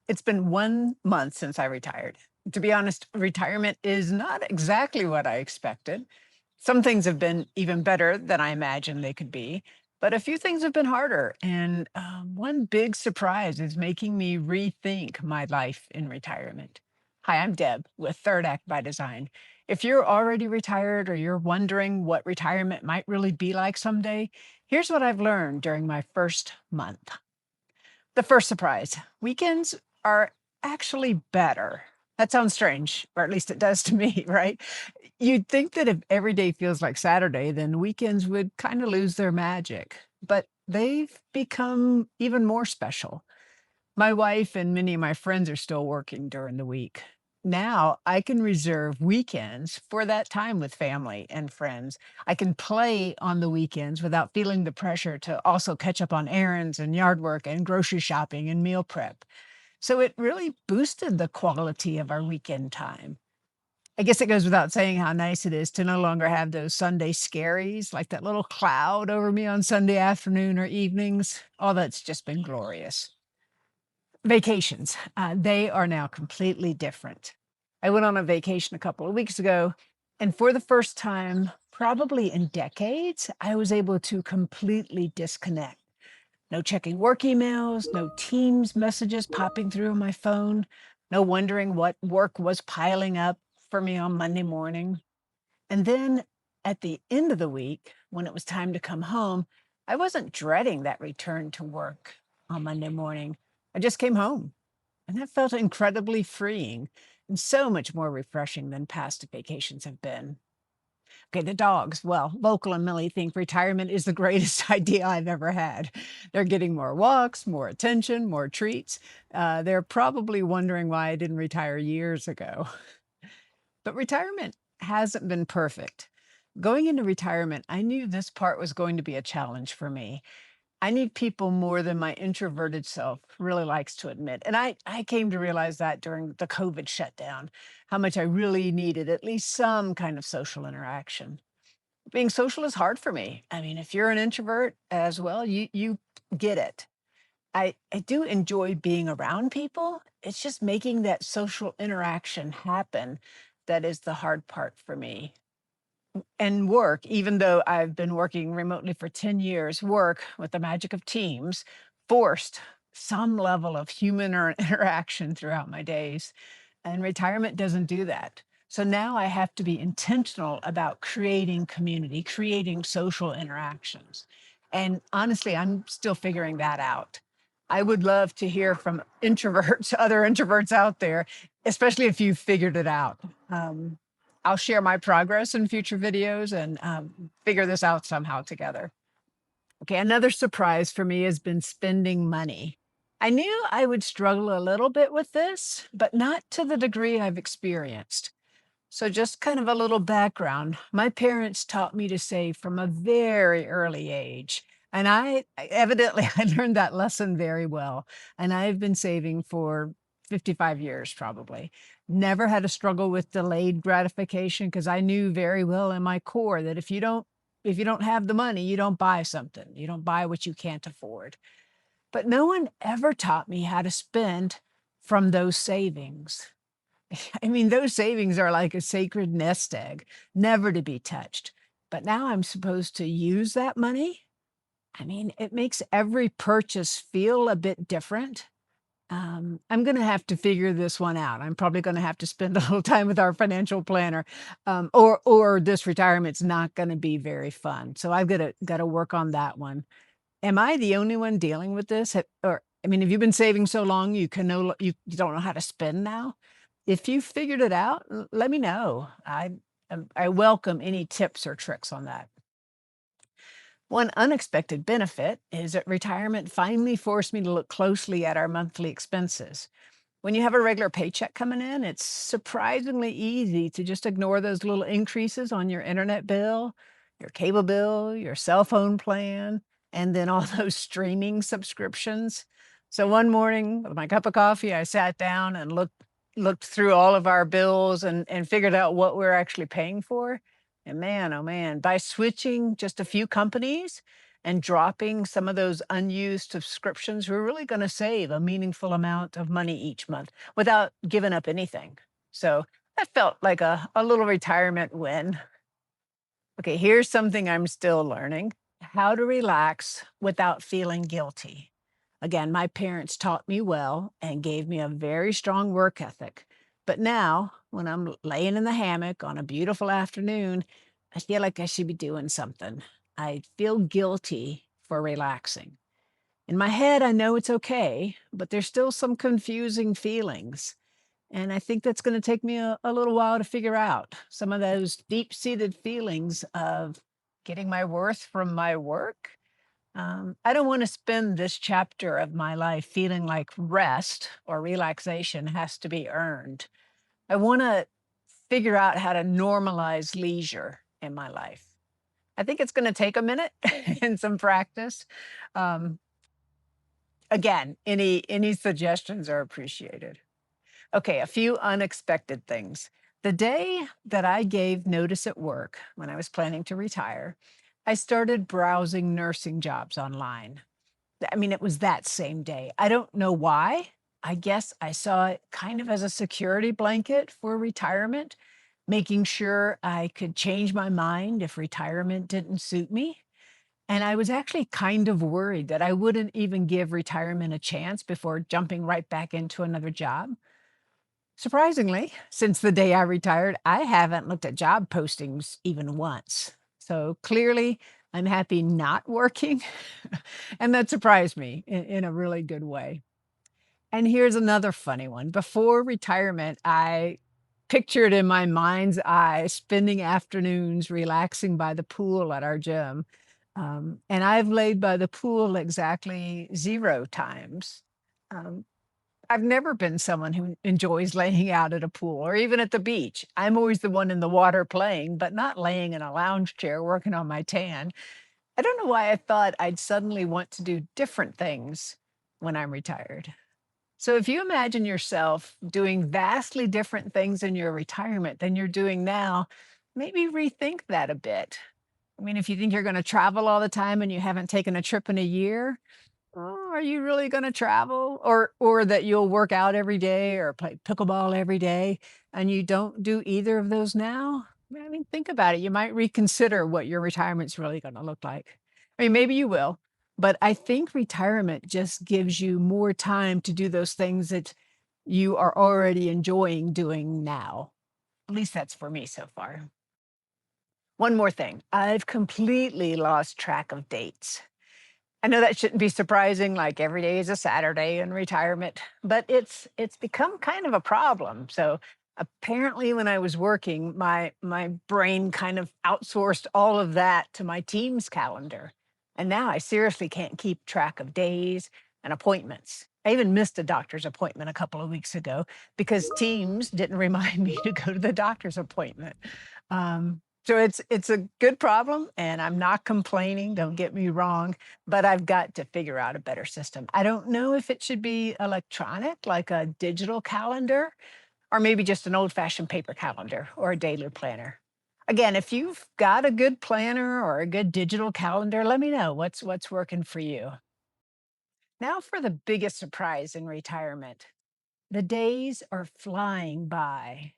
It's been 1 month since I retired. To be honest, retirement is not exactly what I expected. Some things have been even better than I imagined they could be, but a few things have been harder. And one big surprise is making me rethink my life in retirement. Hi, I'm Deb with Third Act by Design. If you're already retired or you're wondering what retirement might really be like someday, here's what I've learned during my first month. The first surprise, weekends are actually better. That sounds strange, or at least it does to me, right? You'd think that if every day feels like Saturday, then weekends would kind of lose their magic, but they've become even more special. My wife and many of my friends are still working during the week. Now I can reserve weekends for that time with family and friends. I can play on the weekends without feeling the pressure to also catch up on errands and yard work and grocery shopping and meal prep. So it really boosted the quality of our weekend time. I guess it goes without saying how nice it is to no longer have those Sunday scaries, like that little cloud over me on Sunday afternoon or evenings. All that's just been glorious. Vacations, they are now completely different. I went on a vacation a couple of weeks ago, and for the first time, probably in decades, I was able to completely disconnect. No checking work emails, no Teams messages popping through on my phone, no wondering what work was piling up for me on Monday morning. And then at the end of the week, when it was time to come home, I wasn't dreading that return to work on Monday morning. I just came home, and that felt incredibly freeing and so much more refreshing than past vacations have been. Okay, the dogs. Well, Vocal and Millie think retirement is the greatest idea I've ever had. They're getting more walks, more attention, more treats. They're probably wondering why I didn't retire years ago. But retirement hasn't been perfect. Going into retirement, I knew this part was going to be a challenge for me. I need people more than my introverted self really likes to admit. And I came to realize that during the COVID shutdown, how much I really needed at least some kind of social interaction. Being social is hard for me. I mean, if you're an introvert as well, you get it. I do enjoy being around people. It's just making that social interaction happen that is the hard part for me. And work, even though I've been working remotely for 10 years, work with the magic of Teams forced some level of human or interaction throughout my days. And retirement doesn't do that. So now I have to be intentional about creating community, creating social interactions. And honestly, I'm still figuring that out. I would love to hear from introverts, other introverts out there, especially if you've figured it out. Um, I'll share my progress in future videos and figure this out somehow together. Okay, another surprise for me has been spending money. I knew I would struggle a little bit with this, but not to the degree I've experienced. So, just kind of a little background. My parents taught me to save from a very early age. And evidently I learned that lesson very well. And I've been saving for 55 years probably. Never had a struggle with delayed gratification because I knew very well in my core that if you don't have the money, you don't buy something. You don't buy what you can't afford. But no one ever taught me how to spend from those savings. I mean, those savings are like a sacred nest egg, never to be touched. But now I'm supposed to use that money. I mean, it makes every purchase feel a bit different. I'm going to have to figure this one out. I'm probably going to have to spend a little time with our financial planner, or this retirement's not going to be very fun. So I've got to work on that one. Am I the only one dealing with this? Or I mean, have you been saving so long you don't know how to spend now? If you figured it out, let me know. I welcome any tips or tricks on that. One unexpected benefit is that retirement finally forced me to look closely at our monthly expenses. When you have a regular paycheck coming in, it's surprisingly easy to just ignore those little increases on your internet bill, your cable bill, your cell phone plan, and then all those streaming subscriptions. So one morning with my cup of coffee, I sat down and looked through all of our bills and figured out what we're actually paying for. And man, oh man, by switching just a few companies, and dropping some of those unused subscriptions, we're really going to save a meaningful amount of money each month without giving up anything. So that felt like a little retirement win. Okay, here's something I'm still learning: how to relax without feeling guilty. Again, my parents taught me well and gave me a very strong work ethic. But now, when I'm laying in the hammock on a beautiful afternoon, I feel like I should be doing something. I feel guilty for relaxing. In my head, I know it's okay, but there's still some confusing feelings. And I think that's gonna take me a little while to figure out some of those deep-seated feelings of getting my worth from my work. I don't wanna spend this chapter of my life feeling like rest or relaxation has to be earned. I wanna figure out how to normalize leisure in my life. I think it's gonna take a minute and some practice. Um, Again, any suggestions are appreciated. Okay, a few unexpected things. The day that I gave notice at work when I was planning to retire, I started browsing nursing jobs online. I mean, it was that same day. I don't know why. I guess I saw it kind of as a security blanket for retirement, making sure I could change my mind if retirement didn't suit me. And I was actually kind of worried that I wouldn't even give retirement a chance before jumping right back into another job. Surprisingly, since the day I retired, I haven't looked at job postings even once. So clearly, I'm happy not working. And that surprised me in a really good way. And here's another funny one. Before retirement, I pictured in my mind's eye spending afternoons relaxing by the pool at our gym. And I've laid by the pool exactly 0 times. Um, I've never been someone who enjoys laying out at a pool or even at the beach. I'm always the one in the water playing, but not laying in a lounge chair working on my tan. I don't know why I thought I'd suddenly want to do different things when I'm retired. So if you imagine yourself doing vastly different things in your retirement than you're doing now, maybe rethink that a bit. I mean, if you think you're going to travel all the time and you haven't taken a trip in a year, oh, are you really gonna travel? Or that you'll work out every day or play pickleball every day, and you don't do either of those now? I mean, think about it. You might reconsider what your retirement's really gonna look like. I mean, maybe you will, but I think retirement just gives you more time to do those things that you are already enjoying doing now. At least that's for me so far. One more thing. I've completely lost track of dates. I know that shouldn't be surprising, like every day is a Saturday in retirement, but it's become kind of a problem. So apparently when I was working, my brain kind of outsourced all of that to my team's calendar. And now I seriously can't keep track of days and appointments. I even missed a doctor's appointment a couple of weeks ago because Teams didn't remind me to go to the doctor's appointment. So it's a good problem, and I'm not complaining. Don't get me wrong, but I've got to figure out a better system. I don't know if it should be electronic, like a digital calendar, or maybe just an old-fashioned paper calendar or a daily planner. Again, if you've got a good planner or a good digital calendar, let me know what's working for you. Now for the biggest surprise in retirement. The days are flying by.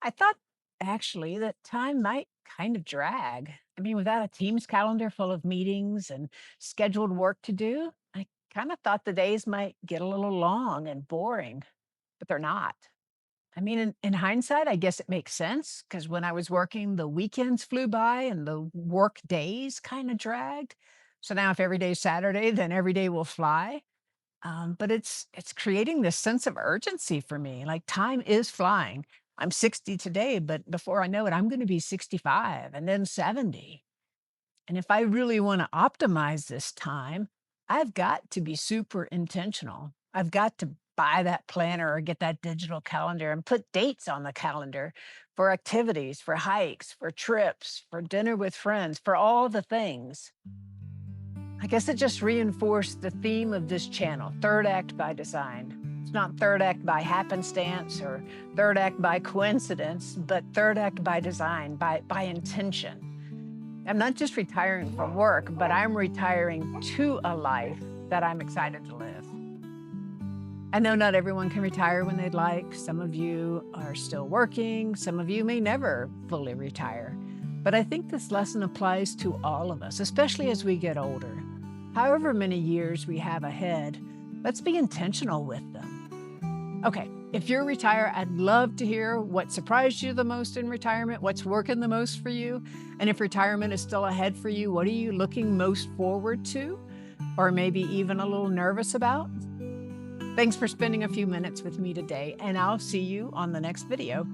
I thought actually that time might kind of drag. I mean, without a team's calendar full of meetings and scheduled work to do, I kind of thought the days might get a little long and boring, but they're not. I mean, in hindsight, I guess it makes sense because when I was working, the weekends flew by and the work days kind of dragged. So now, if every day's Saturday, then every day will fly. But it's creating this sense of urgency for me. Like time is flying. I'm 60 today, but before I know it, I'm going to be 65 and then 70. And if I really want to optimize this time, I've got to be super intentional. I've got to buy that planner or get that digital calendar and put dates on the calendar for activities, for hikes, for trips, for dinner with friends, for all the things. I guess it just reinforced the theme of this channel, third act by design. It's not third act by happenstance or third act by coincidence, but third act by design, by intention. I'm not just retiring from work, but I'm retiring to a life that I'm excited to live. I know not everyone can retire when they'd like. Some of you are still working, some of you may never fully retire. But I think this lesson applies to all of us, especially as we get older. However many years we have ahead, let's be intentional with them. Okay, if you're retired, I'd love to hear what surprised you the most in retirement, what's working the most for you, and if retirement is still ahead for you, what are you looking most forward to, or maybe even a little nervous about? Thanks for spending a few minutes with me today, and I'll see you on the next video.